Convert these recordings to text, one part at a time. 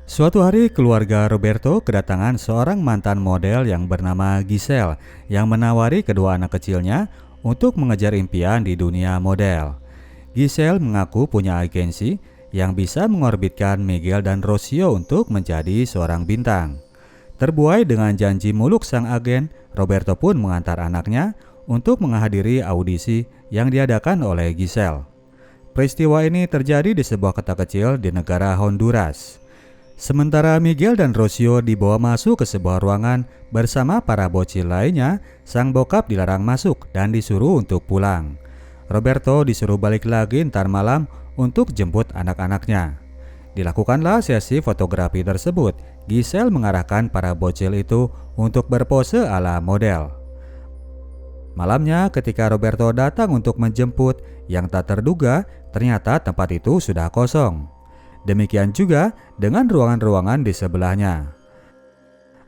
Suatu hari keluarga Roberto kedatangan seorang mantan model yang bernama Giselle yang menawari kedua anak kecilnya untuk mengejar impian di dunia model. Giselle mengaku punya agensi yang bisa mengorbitkan Miguel dan Rocio untuk menjadi seorang bintang. Terbuai dengan janji muluk sang agen, Roberto pun mengantar anaknya untuk menghadiri audisi yang diadakan oleh Giselle. Peristiwa ini terjadi di sebuah kota kecil di negara Honduras. Sementara Miguel dan Rocio dibawa masuk ke sebuah ruangan bersama para bocil lainnya, sang bokap dilarang masuk dan disuruh untuk pulang. Roberto disuruh balik lagi ntar malam untuk jemput anak-anaknya. Dilakukanlah sesi fotografi tersebut. Giselle mengarahkan para bocil itu untuk berpose ala model. Malamnya ketika Roberto datang untuk menjemput, yang tak terduga ternyata tempat itu sudah kosong. Demikian juga dengan ruangan-ruangan di sebelahnya.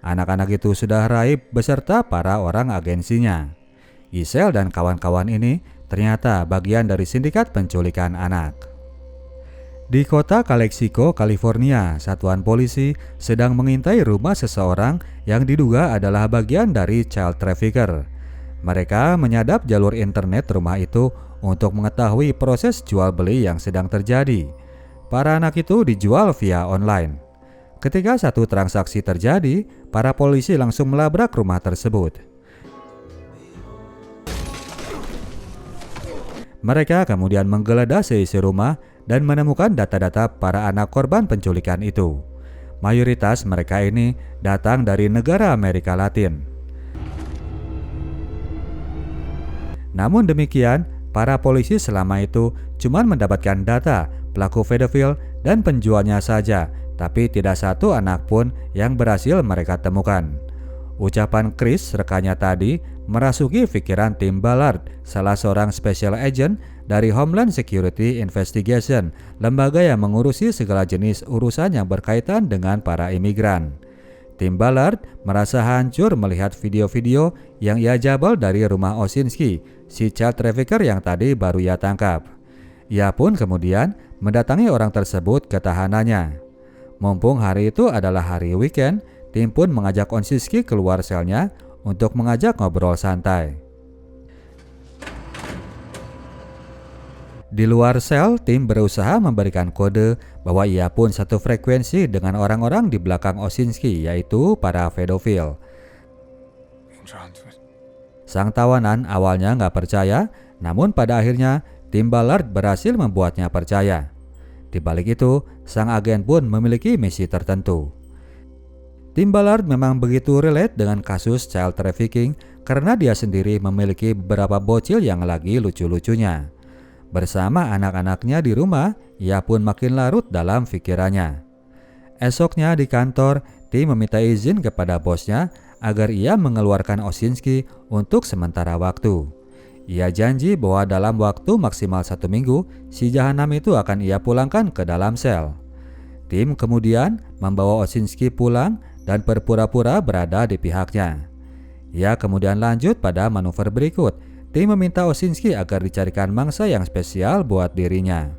Anak-anak itu sudah raib beserta para orang agensinya. Giselle dan kawan-kawan ini ternyata bagian dari sindikat penculikan anak. Di kota Calexico, California, satuan polisi sedang mengintai rumah seseorang yang diduga adalah bagian dari child trafficker. Mereka menyadap jalur internet rumah itu untuk mengetahui proses jual beli yang sedang terjadi. Para anak itu dijual via online. Ketika satu transaksi terjadi, para polisi langsung melabrak rumah tersebut. Mereka kemudian menggeledah seisi rumah dan menemukan data-data para anak korban penculikan itu. Mayoritas mereka ini datang dari negara Amerika Latin. Namun demikian, para polisi selama itu cuma mendapatkan data pelaku pedofil dan penjualnya saja, tapi tidak satu anak pun yang berhasil mereka temukan. Ucapan Chris rekannya tadi merasuki pikiran Tim Ballard, salah seorang special agent dari Homeland Security Investigation, lembaga yang mengurusi segala jenis urusan yang berkaitan dengan para imigran. Tim Ballard merasa hancur melihat video-video yang ia jabal dari rumah Osinski, si child trafficker yang tadi baru ia tangkap. Ia pun kemudian mendatangi orang tersebut ke tahanannya. Mumpung hari itu adalah hari weekend, tim pun mengajak Osinski keluar selnya untuk mengajak ngobrol santai. Di luar sel, tim berusaha memberikan kode bahwa ia pun satu frekuensi dengan orang-orang di belakang Osinski, yaitu para pedofil. Sang tawanan awalnya nggak percaya, namun pada akhirnya tim Ballard berhasil membuatnya percaya. Di balik itu, sang agen pun memiliki misi tertentu. Tim Ballard memang begitu relate dengan kasus child trafficking karena dia sendiri memiliki beberapa bocil yang lagi lucu-lucunya. Bersama anak-anaknya di rumah, ia pun makin larut dalam pikirannya. Esoknya di kantor, tim meminta izin kepada bosnya agar ia mengeluarkan Osinski untuk sementara waktu. Ia janji bahwa dalam waktu maksimal 1 minggu, si jahanam itu akan ia pulangkan ke dalam sel. Tim kemudian membawa Osinski pulang dan berpura-pura berada di pihaknya. Ia kemudian lanjut pada manuver berikut. Tim meminta Osinski agar dicarikan mangsa yang spesial buat dirinya.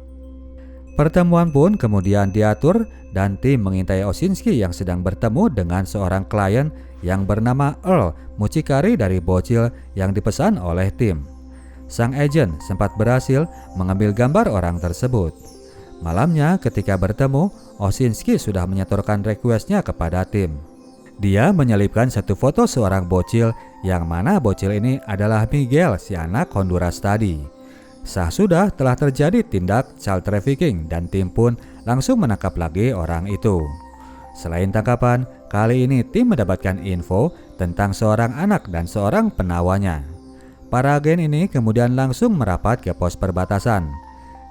Pertemuan pun kemudian diatur dan tim mengintai Osinski yang sedang bertemu dengan seorang klien yang bernama Earl mucikari dari bocil yang dipesan oleh tim. Sang agen sempat berhasil mengambil gambar orang tersebut. Malamnya ketika bertemu, Osinski sudah menyetorkan requestnya kepada tim. Dia menyelipkan satu foto seorang bocil yang mana bocil ini adalah Miguel, si anak Honduras tadi. Sah sudah telah terjadi tindak child trafficking dan tim pun langsung menangkap lagi orang itu. Selain tangkapan, kali ini tim mendapatkan info tentang seorang anak dan seorang penawanya. Para agen ini kemudian langsung merapat ke pos perbatasan.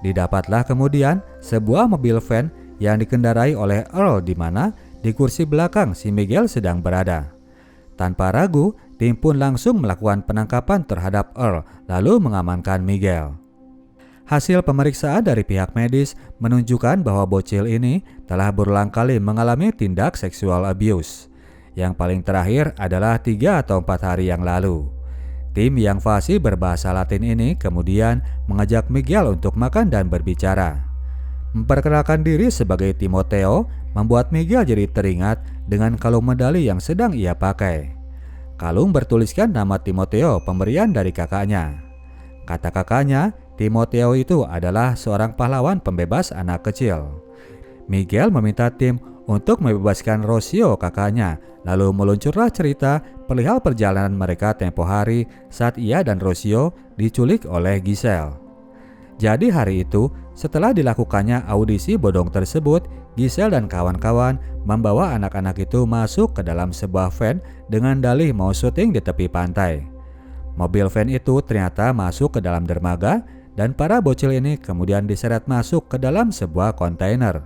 Didapatlah kemudian sebuah mobil van yang dikendarai oleh Earl di mana di kursi belakang si Miguel sedang berada. Tanpa ragu, tim pun langsung melakukan penangkapan terhadap Earl lalu mengamankan Miguel. Hasil pemeriksaan dari pihak medis menunjukkan bahwa bocil ini telah berulang kali mengalami tindak seksual abuse. Yang paling terakhir adalah 3 atau 4 hari yang lalu. Tim yang fasih berbahasa Latin ini kemudian mengajak Miguel untuk makan dan berbicara. Memperkenalkan diri sebagai Timoteo membuat Miguel jadi teringat dengan kalung medali yang sedang ia pakai. Kalung bertuliskan nama Timoteo, pemberian dari kakaknya. Kata kakaknya, Timoteo itu adalah seorang pahlawan pembebas anak kecil. Miguel meminta Tim untuk membebaskan Rocio, kakaknya, lalu meluncurlah cerita perihal perjalanan mereka tempo hari saat ia dan Rocio diculik oleh Giselle. Jadi hari itu, setelah dilakukannya audisi bodong tersebut, Giselle dan kawan-kawan membawa anak-anak itu masuk ke dalam sebuah van dengan dalih mau syuting di tepi pantai. Mobil van itu ternyata masuk ke dalam dermaga dan para bocil ini kemudian diseret masuk ke dalam sebuah kontainer.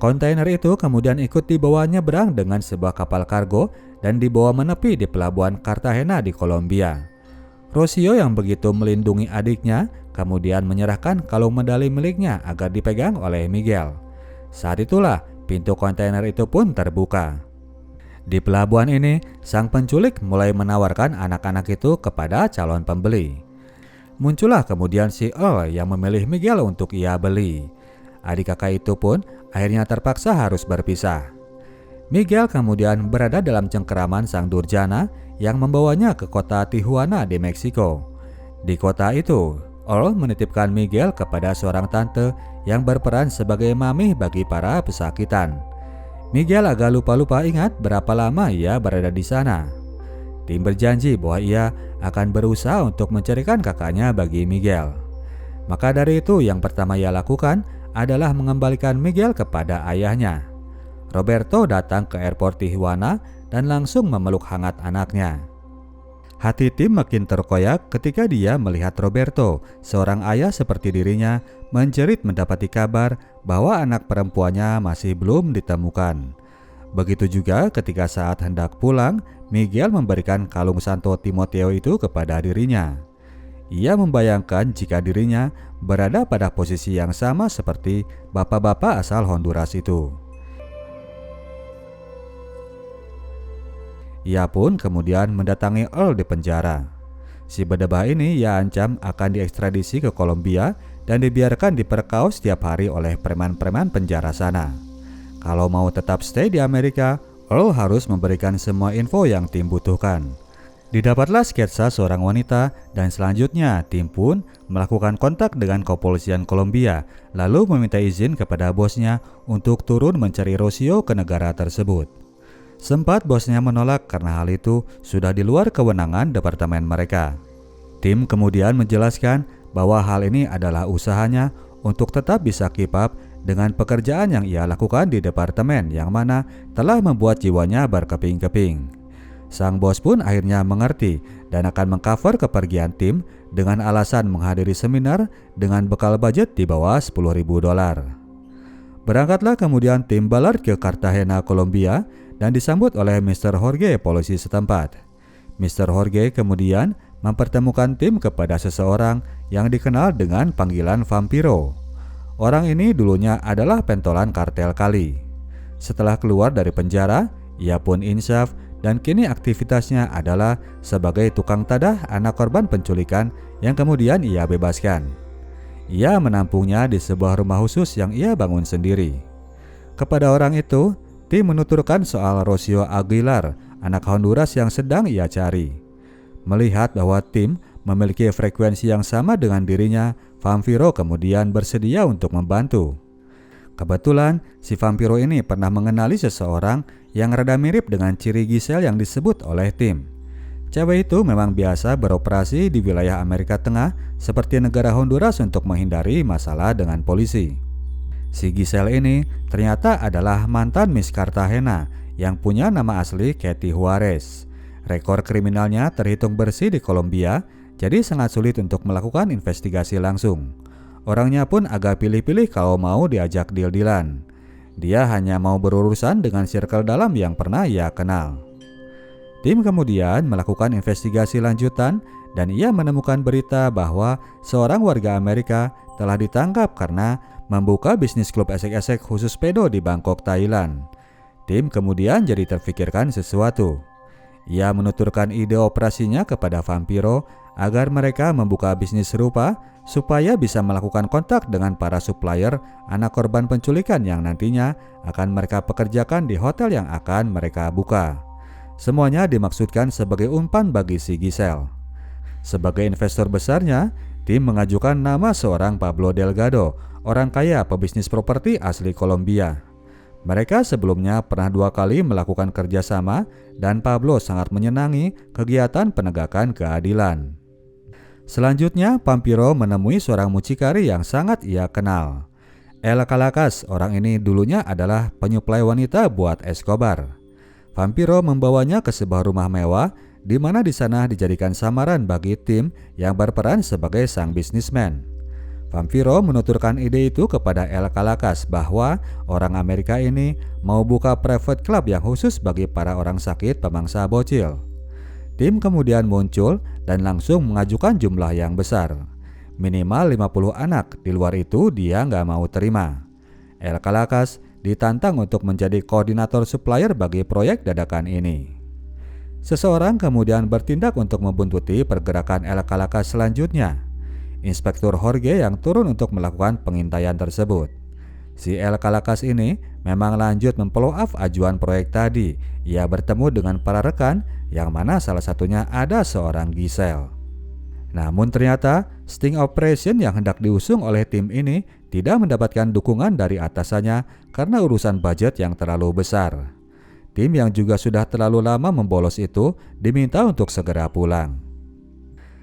Kontainer itu kemudian ikut dibawa nyebrang dengan sebuah kapal kargo dan dibawa menepi di pelabuhan Cartagena di Kolombia. Rocio yang begitu melindungi adiknya kemudian menyerahkan kalung medali miliknya agar dipegang oleh Miguel. Saat itulah pintu kontainer itu pun terbuka. Di pelabuhan ini, sang penculik mulai menawarkan anak-anak itu kepada calon pembeli. Muncullah kemudian si Earl yang memilih Miguel untuk ia beli. Adik kakak itu pun akhirnya terpaksa harus berpisah. Miguel kemudian berada dalam cengkeraman sang durjana yang membawanya ke kota Tijuana di Meksiko. Di kota itu, Earl menitipkan Miguel kepada seorang tante yang berperan sebagai mami bagi para pesakitan. Miguel agak lupa-lupa ingat berapa lama ia berada di sana. Tim berjanji bahwa ia akan berusaha untuk mencarikan kakaknya bagi Miguel. Maka dari itu yang pertama ia lakukan adalah mengembalikan Miguel kepada ayahnya. Roberto datang ke airport Tijuana dan langsung memeluk hangat anaknya. Hati Tim makin terkoyak ketika dia melihat Roberto, seorang ayah seperti dirinya, menjerit mendapati kabar bahwa anak perempuannya masih belum ditemukan. Begitu juga ketika saat hendak pulang, Miguel memberikan kalung Santo Timoteo itu kepada dirinya. Ia membayangkan jika dirinya berada pada posisi yang sama seperti bapak-bapak asal Honduras itu. Ia pun kemudian mendatangi Earl di penjara. Si berdebah ini ia ancam akan diekstradisi ke Kolombia dan dibiarkan diperkaos setiap hari oleh preman-preman penjara sana. Kalau mau tetap stay di Amerika, Earl harus memberikan semua info yang Tim butuhkan. Didapatlah sketsa seorang wanita dan selanjutnya Tim pun melakukan kontak dengan kepolisian Kolombia lalu meminta izin kepada bosnya untuk turun mencari Rocio ke negara tersebut. Sempat bosnya menolak karena hal itu sudah di luar kewenangan departemen mereka. Tim kemudian menjelaskan bahwa hal ini adalah usahanya untuk tetap bisa keep up dengan pekerjaan yang ia lakukan di departemen yang mana telah membuat jiwanya berkeping-keping. Sang bos pun akhirnya mengerti dan akan mengcover kepergian Tim dengan alasan menghadiri seminar dengan bekal budget di bawah $10.000. Berangkatlah kemudian Tim Ballard ke Cartagena, Kolombia dan disambut oleh Mr. Jorge, polisi setempat. Mr. Jorge kemudian mempertemukan Tim kepada seseorang yang dikenal dengan panggilan Vampiro. Orang ini dulunya adalah pentolan kartel Kali. Setelah keluar dari penjara, ia pun insaf dan kini aktivitasnya adalah sebagai tukang tadah anak korban penculikan yang kemudian ia bebaskan. Ia menampungnya di sebuah rumah khusus yang ia bangun sendiri. Kepada orang itu, Tim menuturkan soal Rocio Aguilar, anak Honduras yang sedang ia cari. Melihat bahwa Tim memiliki frekuensi yang sama dengan dirinya, Vampiro kemudian bersedia untuk membantu. Kebetulan si Vampiro ini pernah mengenali seseorang yang rada mirip dengan ciri Giselle yang disebut oleh Tim. Cewek itu memang biasa beroperasi di wilayah Amerika Tengah seperti negara Honduras untuk menghindari masalah dengan polisi. Si Giselle ini ternyata adalah mantan Miss Cartagena yang punya nama asli Katie Juarez. Rekor kriminalnya terhitung bersih di Kolombia, jadi sangat sulit untuk melakukan investigasi langsung. Orangnya pun agak pilih-pilih kalau mau diajak deal-dealan. Dia hanya mau berurusan dengan circle dalam yang pernah ia kenal. Tim kemudian melakukan investigasi lanjutan dan ia menemukan berita bahwa seorang warga Amerika telah ditangkap karena membuka bisnis klub esek-esek khusus pedo di Bangkok, Thailand. Tim kemudian jadi terfikirkan sesuatu. ia menuturkan ide operasinya kepada Vampiro agar mereka membuka bisnis serupa supaya bisa melakukan kontak dengan para supplier anak korban penculikan yang nantinya akan mereka pekerjakan di hotel yang akan mereka buka. Semuanya dimaksudkan sebagai umpan bagi si Giselle. Sebagai investor besarnya, tim mengajukan nama seorang Pablo Delgado, orang kaya pebisnis properti asli Kolombia. Mereka sebelumnya pernah 2 kali melakukan kerjasama dan Pablo sangat menyenangi kegiatan penegakan keadilan. Selanjutnya, Vampiro menemui seorang mucikari yang sangat ia kenal. El Calacas, orang ini dulunya adalah penyuplai wanita buat Escobar. Vampiro membawanya ke sebuah rumah mewah di mana di sana dijadikan samaran bagi tim yang berperan sebagai sang bisnismen. Vampiro menuturkan ide itu kepada El Calacas bahwa orang Amerika ini mau buka private club yang khusus bagi para orang sakit pemangsa bocil. Tim kemudian muncul dan langsung mengajukan jumlah yang besar. Minimal 50 anak, di luar itu dia nggak mau terima. El Calacas ditantang untuk menjadi koordinator supplier bagi proyek dadakan ini. Seseorang kemudian bertindak untuk membuntuti pergerakan El Calacas selanjutnya. Inspektur Jorge yang turun untuk melakukan pengintaian tersebut. Si El Calacas ini memang lanjut memfollow up ajuan proyek tadi. Ia bertemu dengan para rekan yang mana salah satunya ada seorang Giselle. Namun ternyata sting operation yang hendak diusung oleh tim ini tidak mendapatkan dukungan dari atasannya karena urusan budget yang terlalu besar. Tim yang juga sudah terlalu lama membolos itu diminta untuk segera pulang.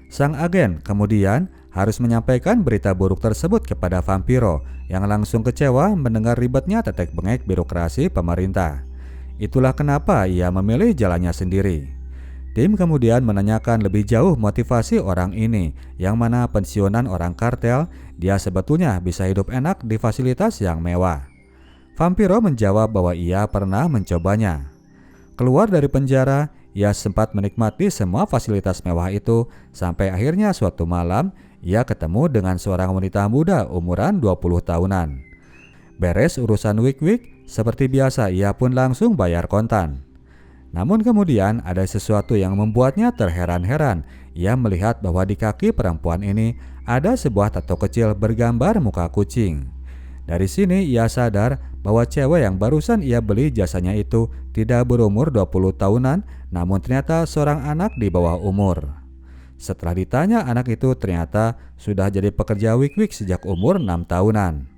Sang agen kemudian harus menyampaikan berita buruk tersebut kepada Vampiro yang langsung kecewa mendengar ribetnya tetek-bengek birokrasi pemerintah. Itulah kenapa ia memilih jalannya sendiri. Tim kemudian menanyakan lebih jauh motivasi orang ini, yang mana pensiunan orang kartel, dia sebetulnya bisa hidup enak di fasilitas yang mewah. Vampiro menjawab bahwa ia pernah mencobanya. Keluar dari penjara, ia sempat menikmati semua fasilitas mewah itu, sampai akhirnya suatu malam, ia ketemu dengan seorang wanita muda umuran 20 tahunan. Beres urusan wik-wik, seperti biasa ia pun langsung bayar kontan. Namun kemudian ada sesuatu yang membuatnya terheran-heran. Ia melihat bahwa di kaki perempuan ini ada sebuah tato kecil bergambar muka kucing. Dari sini ia sadar bahwa cewek yang barusan ia beli jasanya itu tidak berumur 20 tahunan, namun ternyata seorang anak di bawah umur. Setelah ditanya, anak itu ternyata sudah jadi pekerja wik-wik sejak umur 6 tahunan.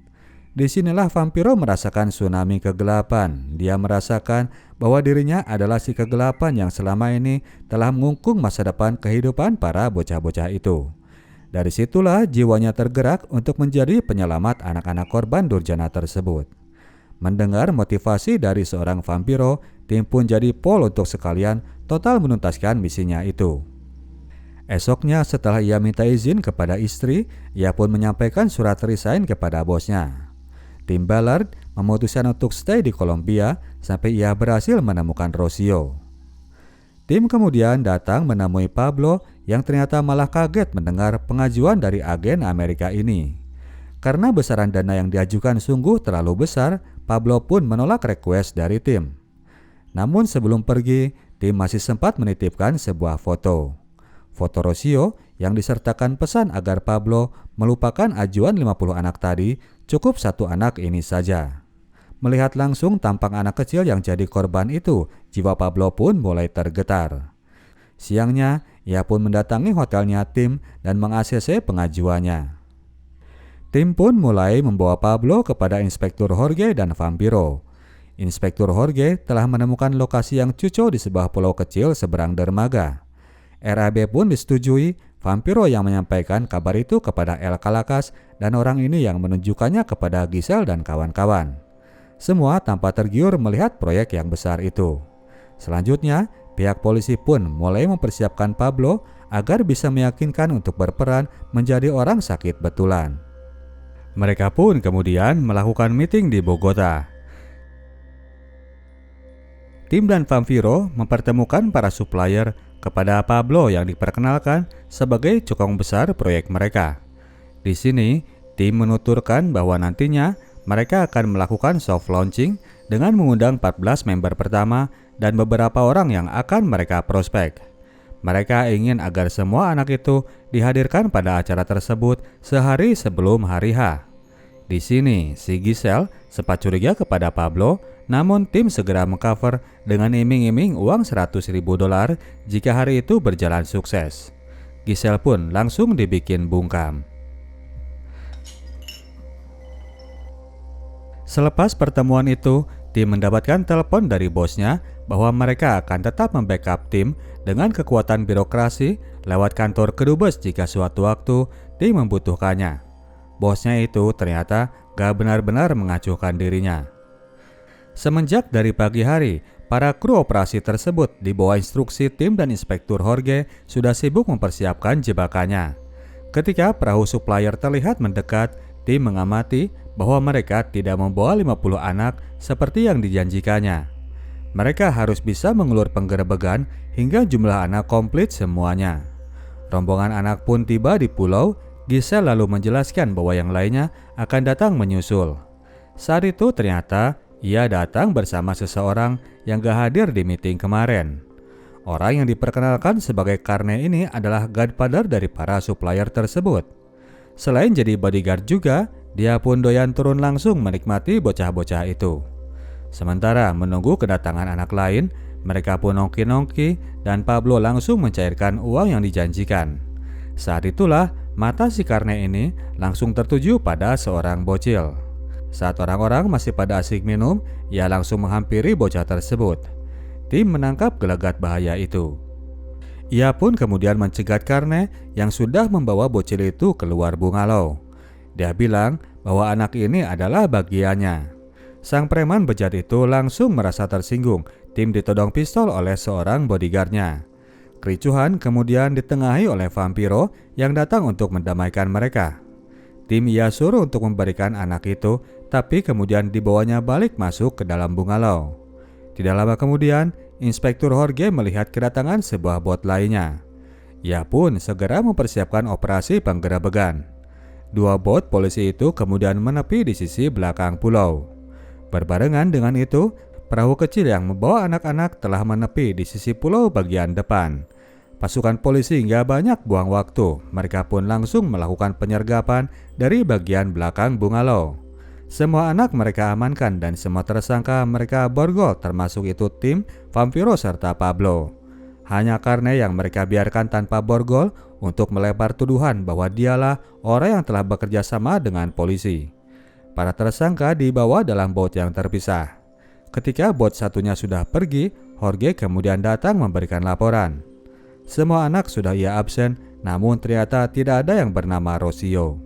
Disinilah Vampiro merasakan tsunami kegelapan. Dia merasakan bahwa dirinya adalah si kegelapan yang selama ini telah mengungkung masa depan kehidupan para bocah-bocah itu. Dari situlah jiwanya tergerak untuk menjadi penyelamat anak-anak korban durjana tersebut. Mendengar motivasi dari seorang Vampiro, tim pun jadi pol untuk sekalian total menuntaskan misinya itu. Esoknya setelah ia minta izin kepada istri, ia pun menyampaikan surat resign kepada bosnya. Tim Ballard memutuskan untuk stay di Kolombia sampai ia berhasil menemukan Rocio. Tim kemudian datang menemui Pablo yang ternyata malah kaget mendengar pengajuan dari agen Amerika ini. Karena besaran dana yang diajukan sungguh terlalu besar, Pablo pun menolak request dari tim. Namun sebelum pergi, tim masih sempat menitipkan sebuah foto. Foto Rocio yang disertakan pesan agar Pablo melupakan ajuan 50 anak tadi, cukup satu anak ini saja. Melihat langsung tampang anak kecil yang jadi korban itu, jiwa Pablo pun mulai tergetar. Siangnya, ia pun mendatangi hotelnya tim dan meng-ACC pengajuannya. Tim pun mulai membawa Pablo kepada Inspektur Jorge dan Vampiro. Inspektur Jorge telah menemukan lokasi yang cucok di sebuah pulau kecil seberang dermaga. RAB pun disetujui. Vampiro yang menyampaikan kabar itu kepada El Calacas dan orang ini yang menunjukkannya kepada Giselle dan kawan-kawan. Semua tanpa tergiur melihat proyek yang besar itu. Selanjutnya, pihak polisi pun mulai mempersiapkan Pablo agar bisa meyakinkan untuk berperan menjadi orang sakit betulan. Mereka pun kemudian melakukan meeting di Bogota. Tim dan Vampiro mempertemukan para supplier kepada Pablo yang diperkenalkan sebagai cukong besar proyek mereka. Di sini, tim menuturkan bahwa nantinya mereka akan melakukan soft launching dengan mengundang 14 member pertama dan beberapa orang yang akan mereka prospek. Mereka ingin agar semua anak itu dihadirkan pada acara tersebut sehari sebelum hari H. Di sini, si Giselle sempat curiga kepada Pablo, namun tim segera mengcover dengan iming-iming uang $100.000 jika hari itu berjalan sukses. Giselle pun langsung dibikin bungkam. Selepas pertemuan itu, tim mendapatkan telepon dari bosnya bahwa mereka akan tetap membackup tim dengan kekuatan birokrasi lewat kantor kedubes jika suatu waktu tim membutuhkannya. Bosnya itu ternyata gak benar-benar mengacuhkan dirinya. Semenjak dari pagi hari, para kru operasi tersebut di bawah instruksi tim dan Inspektur Jorge sudah sibuk mempersiapkan jebakannya. Ketika perahu supplier terlihat mendekat, tim mengamati bahwa mereka tidak membawa 50 anak seperti yang dijanjikannya. Mereka harus bisa mengulur penggerebekan hingga jumlah anak komplit semuanya. Rombongan anak pun tiba di pulau. Giselle lalu menjelaskan bahwa yang lainnya akan datang menyusul. Saat itu ternyata ia datang bersama seseorang yang gak hadir di meeting kemarin. Orang yang diperkenalkan sebagai Carne ini adalah godfather dari para supplier tersebut. Selain jadi bodyguard juga, dia pun doyan turun langsung menikmati bocah-bocah itu. Sementara menunggu kedatangan anak lain, mereka pun nongki-nongki dan Pablo langsung mencairkan uang yang dijanjikan. Saat itulah mata si Carne ini langsung tertuju pada seorang bocil. Saat orang-orang masih pada asik minum, ia langsung menghampiri bocah tersebut. Tim menangkap gelagat bahaya itu. Ia pun kemudian mencegat Carne yang sudah membawa bocil itu keluar bungalow. Dia bilang bahwa anak ini adalah bagiannya. Sang preman bejat itu langsung merasa tersinggung. Tim ditodong pistol oleh seorang bodyguardnya. Kericuhan kemudian ditengahi oleh Vampiro yang datang untuk mendamaikan mereka. Tim ia suruh untuk memberikan anak itu, tapi kemudian dibawanya balik masuk ke dalam bungalow. Tidak lama kemudian, Inspektur Jorge melihat kedatangan sebuah bot lainnya. Ia pun segera mempersiapkan operasi penggerebekan. 2 bot polisi itu kemudian menepi di sisi belakang pulau. Berbarengan dengan itu, perahu kecil yang membawa anak-anak telah menepi di sisi pulau bagian depan. Pasukan polisi nggak banyak buang waktu, mereka pun langsung melakukan penyergapan dari bagian belakang bungalow. Semua anak mereka amankan dan semua tersangka mereka borgol, termasuk itu tim, Vampiro serta Pablo. Hanya Carne yang mereka biarkan tanpa borgol untuk melebar tuduhan bahwa dialah orang yang telah bekerja sama dengan polisi. Para tersangka dibawa dalam bot yang terpisah. Ketika bot satunya sudah pergi, Jorge kemudian datang memberikan laporan. Semua anak sudah ia absen, namun ternyata tidak ada yang bernama Rocio.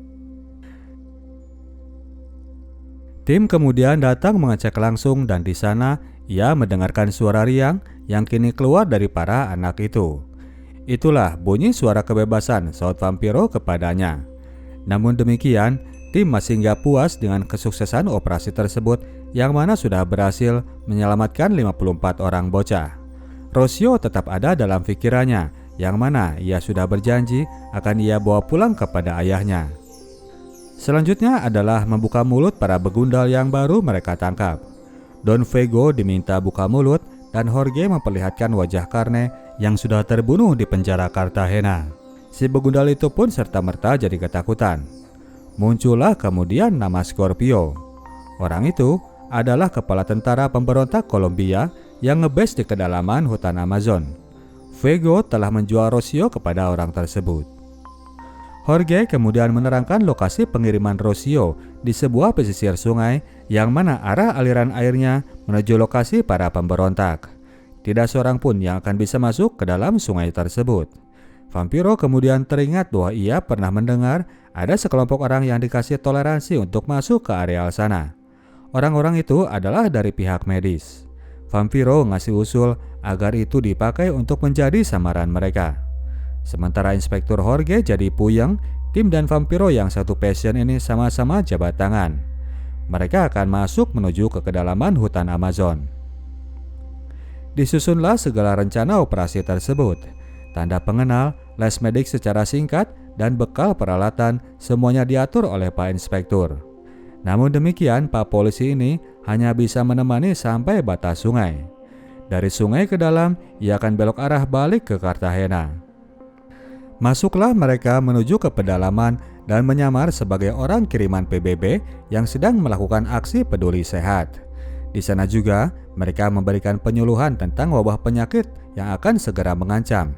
Tim kemudian datang mengecek langsung dan di sana ia mendengarkan suara riang yang kini keluar dari para anak itu. Itulah bunyi suara kebebasan, saut Vampiro kepadanya. Namun demikian, tim masih nggak puas dengan kesuksesan operasi tersebut yang mana sudah berhasil menyelamatkan 54 orang bocah. Rocio tetap ada dalam pikirannya, yang mana ia sudah berjanji akan ia bawa pulang kepada ayahnya. Selanjutnya adalah membuka mulut para begundal yang baru mereka tangkap. Don Vego diminta buka mulut dan Jorge memperlihatkan wajah Carne yang sudah terbunuh di penjara Cartagena. Si begundal itu pun serta-merta jadi ketakutan. Muncullah kemudian nama Scorpio. Orang itu adalah kepala tentara pemberontak Kolombia yang ngebase di kedalaman hutan Amazon. Vego telah menjual Rocio kepada orang tersebut. Jorge kemudian menerangkan lokasi pengiriman Rocio di sebuah pesisir sungai yang mana arah aliran airnya menuju lokasi para pemberontak. Tidak seorang pun yang akan bisa masuk ke dalam sungai tersebut. Vampiro kemudian teringat bahwa ia pernah mendengar ada sekelompok orang yang dikasih toleransi untuk masuk ke areal sana. Orang-orang itu adalah dari pihak medis. Vampiro ngasih usul agar itu dipakai untuk menjadi samaran mereka. Sementara Inspektur Jorge jadi puyeng, tim dan Vampiro yang satu passion ini sama-sama jabat tangan. Mereka akan masuk menuju ke kedalaman hutan Amazon. Disusunlah segala rencana operasi tersebut. Tanda pengenal, les medik secara singkat, dan bekal peralatan semuanya diatur oleh Pak Inspektur. Namun demikian, Pak Polisi ini hanya bisa menemani sampai batas sungai. Dari sungai ke dalam, ia akan belok arah balik ke Cartagena. Masuklah mereka menuju ke pedalaman dan menyamar sebagai orang kiriman PBB yang sedang melakukan aksi peduli sehat. Di sana juga, mereka memberikan penyuluhan tentang wabah penyakit yang akan segera mengancam.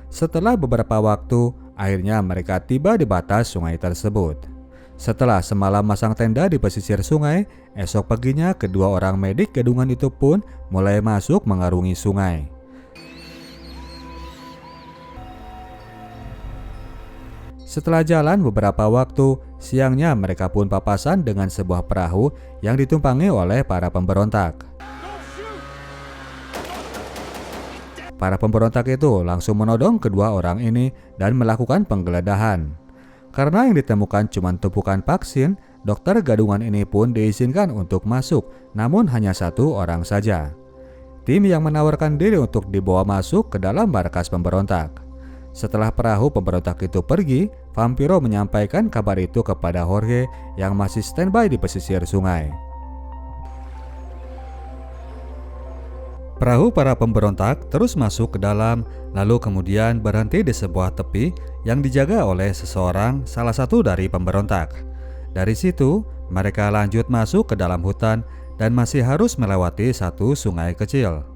Setelah beberapa waktu, akhirnya mereka tiba di batas sungai tersebut. Setelah semalam masang tenda di pesisir sungai, esok paginya kedua orang medik gadungan itu pun mulai masuk mengarungi sungai. Setelah jalan beberapa waktu, siangnya mereka pun papasan dengan sebuah perahu yang ditumpangi oleh para pemberontak. Para pemberontak itu langsung menodong kedua orang ini dan melakukan penggeledahan. Karena yang ditemukan cuma tumpukan vaksin, dokter gadungan ini pun diizinkan untuk masuk, namun hanya satu orang saja. Tim yang menawarkan diri untuk dibawa masuk ke dalam markas pemberontak. Setelah perahu pemberontak itu pergi, Vampiro menyampaikan kabar itu kepada Jorge yang masih standby di pesisir sungai. Perahu para pemberontak terus masuk ke dalam, lalu kemudian berhenti di sebuah tepi yang dijaga oleh seseorang, salah satu dari pemberontak. Dari situ, mereka lanjut masuk ke dalam hutan dan masih harus melewati satu sungai kecil.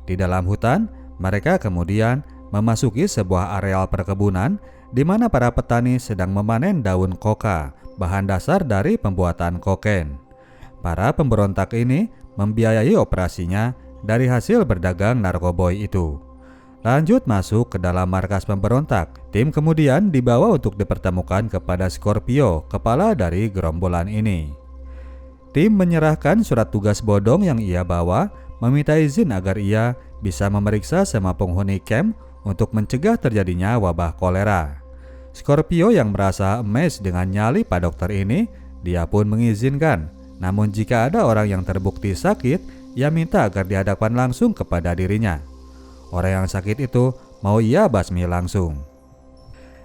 Di dalam hutan, mereka kemudian memasuki sebuah areal perkebunan di mana para petani sedang memanen daun koka, bahan dasar dari pembuatan kokain. Para pemberontak ini membiayai operasinya dari hasil berdagang narkoboy itu. Lanjut masuk ke dalam markas pemberontak. Tim kemudian dibawa untuk dipertemukan kepada Scorpio, kepala dari gerombolan ini. Tim menyerahkan surat tugas bodong yang ia bawa, meminta izin agar ia bisa memeriksa semua penghuni camp untuk mencegah terjadinya wabah kolera. Scorpio yang merasa amazed dengan nyali Pak Dokter ini, dia pun mengizinkan. Namun jika ada orang yang terbukti sakit, ia minta agar dihadapkan langsung kepada dirinya. Orang yang sakit itu mau ia basmi langsung.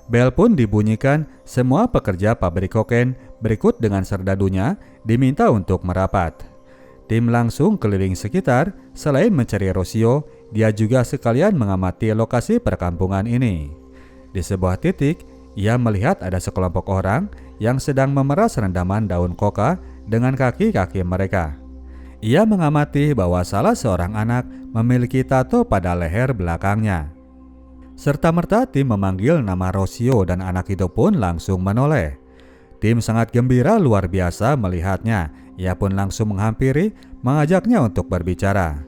Bel pun dibunyikan, semua pekerja pabrik kokain berikut dengan serdadunya diminta untuk merapat. Tim langsung keliling sekitar, selain mencari Rocio, dia juga sekalian mengamati lokasi perkampungan ini. Di sebuah titik, ia melihat ada sekelompok orang yang sedang memeras rendaman daun koka dengan kaki-kaki mereka. Ia mengamati bahwa salah seorang anak memiliki tato pada leher belakangnya. Serta-merta tim memanggil nama Rocio dan anak itu pun langsung menoleh. Tim sangat gembira luar biasa melihatnya. Ia pun langsung menghampiri, mengajaknya untuk berbicara.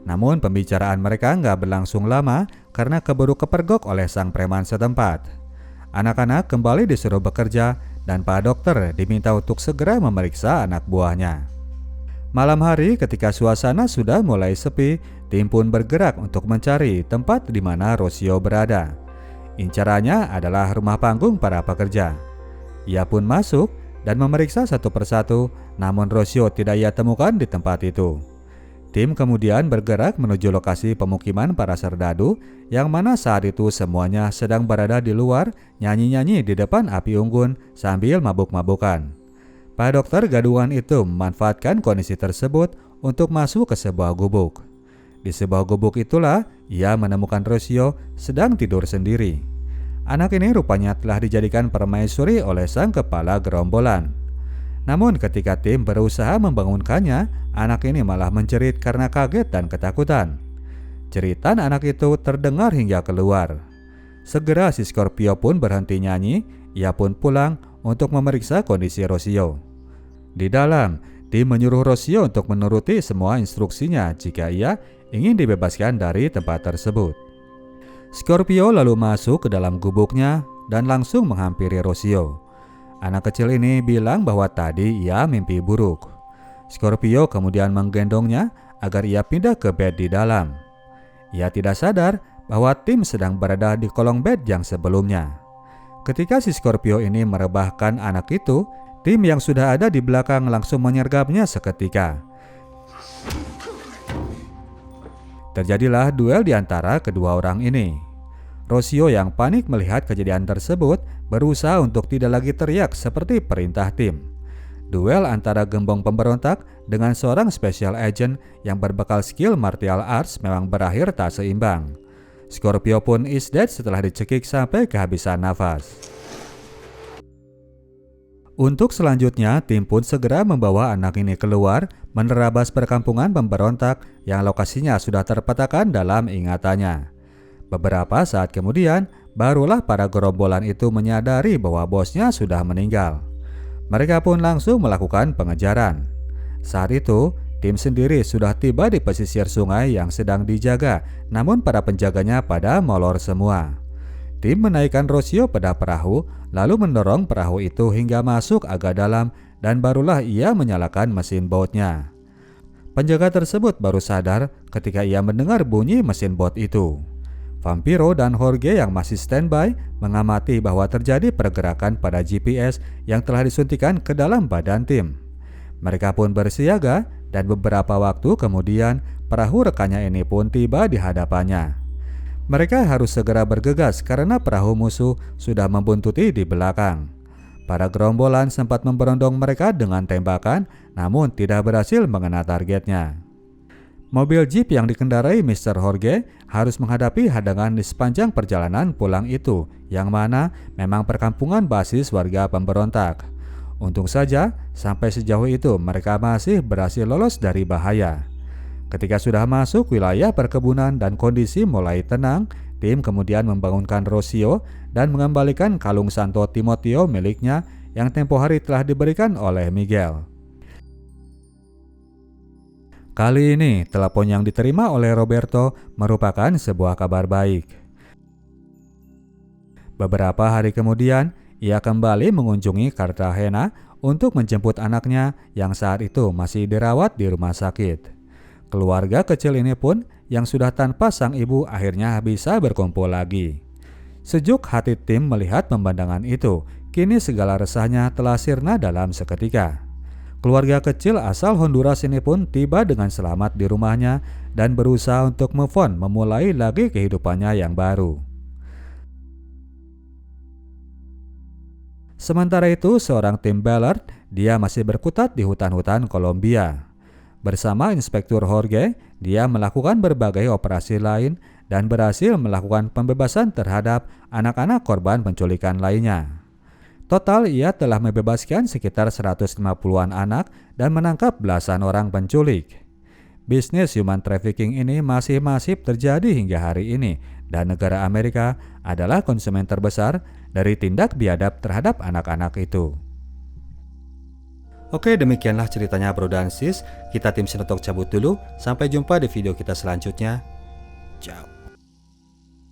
Namun pembicaraan mereka nggak berlangsung lama karena keburu kepergok oleh sang preman setempat. Anak-anak kembali disuruh bekerja dan Pak Dokter diminta untuk segera memeriksa anak buahnya. Malam hari ketika suasana sudah mulai sepi, tim pun bergerak untuk mencari tempat di mana Rocio berada. Incarannya adalah rumah panggung para pekerja. Ia pun masuk dan memeriksa satu persatu, namun Rocio tidak ia temukan di tempat itu. Tim kemudian bergerak menuju lokasi pemukiman para serdadu yang mana saat itu semuanya sedang berada di luar nyanyi-nyanyi di depan api unggun sambil mabuk-mabukan. Pak Dokter gadungan itu memanfaatkan kondisi tersebut untuk masuk ke sebuah gubuk. Di sebuah gubuk itulah ia menemukan Rocio sedang tidur sendiri. Anak ini rupanya telah dijadikan permaisuri oleh sang kepala gerombolan. Namun ketika tim berusaha membangunkannya, anak ini malah menjerit karena kaget dan ketakutan. Jeritan anak itu terdengar hingga keluar. Segera si Scorpio pun berhenti nyanyi, ia pun pulang untuk memeriksa kondisi Rocio. Di dalam, tim menyuruh Rocio untuk menuruti semua instruksinya jika ia ingin dibebaskan dari tempat tersebut. Scorpio lalu masuk ke dalam gubuknya dan langsung menghampiri Rocio. Anak kecil ini bilang bahwa tadi ia mimpi buruk. Scorpio kemudian menggendongnya agar ia pindah ke bed di dalam. Ia tidak sadar bahwa tim sedang berada di kolong bed yang sebelumnya. Ketika si Scorpio ini merebahkan anak itu, tim yang sudah ada di belakang langsung menyergapnya seketika. Terjadilah duel di antara kedua orang ini. Rocio yang panik melihat kejadian tersebut berusaha untuk tidak lagi teriak seperti perintah tim. duel antara gembong pemberontak dengan seorang special agent yang berbekal skill martial arts memang berakhir tak seimbang. Scorpio pun is dead setelah dicekik sampai kehabisan nafas. Untuk selanjutnya, tim pun segera membawa anak ini keluar menerabas perkampungan pemberontak yang lokasinya sudah terpetakan dalam ingatannya. Beberapa saat kemudian, barulah para gerombolan itu menyadari bahwa bosnya sudah meninggal. Mereka pun langsung melakukan pengejaran. Saat itu, tim sendiri sudah tiba di pesisir sungai yang sedang dijaga, namun para penjaganya pada molor semua. Tim menaikkan Rossio pada perahu, lalu mendorong perahu itu hingga masuk agak dalam dan barulah ia menyalakan mesin bautnya. Penjaga tersebut baru sadar ketika ia mendengar bunyi mesin baut itu. Vampiro dan Jorge yang masih standby mengamati bahwa terjadi pergerakan pada GPS yang telah disuntikan ke dalam badan tim. Mereka pun bersiaga dan beberapa waktu kemudian perahu rekannya ini pun tiba di hadapannya. Mereka harus segera bergegas karena perahu musuh sudah membuntuti di belakang. Para gerombolan sempat memberondong mereka dengan tembakan, namun tidak berhasil mengena targetnya. Mobil jeep yang dikendarai Mr. Jorge harus menghadapi hadangan di sepanjang perjalanan pulang itu, yang mana memang perkampungan basis warga pemberontak. Untung saja, sampai sejauh itu mereka masih berhasil lolos dari bahaya. Ketika sudah masuk wilayah perkebunan dan kondisi mulai tenang, tim kemudian membangunkan Rossio dan mengembalikan kalung Santo Timoteo miliknya yang tempo hari telah diberikan oleh Miguel. Kali ini, telepon yang diterima oleh Roberto merupakan sebuah kabar baik. Beberapa hari kemudian, ia kembali mengunjungi Cartagena untuk menjemput anaknya yang saat itu masih dirawat di rumah sakit. Keluarga kecil ini pun yang sudah tanpa sang ibu akhirnya bisa berkumpul lagi. Sejuk hati tim melihat pemandangan itu, kini segala resahnya telah sirna dalam seketika. Keluarga kecil asal Honduras ini pun tiba dengan selamat di rumahnya dan berusaha untuk move on, memulai lagi kehidupannya yang baru. Sementara itu, seorang Tim Ballard, dia masih berkutat di hutan-hutan Kolombia. Bersama Inspektur Jorge, dia melakukan berbagai operasi lain dan berhasil melakukan pembebasan terhadap anak-anak korban penculikan lainnya. Total, ia telah membebaskan sekitar 150-an anak dan menangkap belasan orang penculik. Bisnis human trafficking ini masih masif terjadi hingga hari ini, dan negara Amerika adalah konsumen terbesar dari tindak biadab terhadap anak-anak itu. Oke, demikianlah ceritanya Bro dan Sis. Kita tim Sinotok cabut dulu. Sampai jumpa di video kita selanjutnya. Ciao.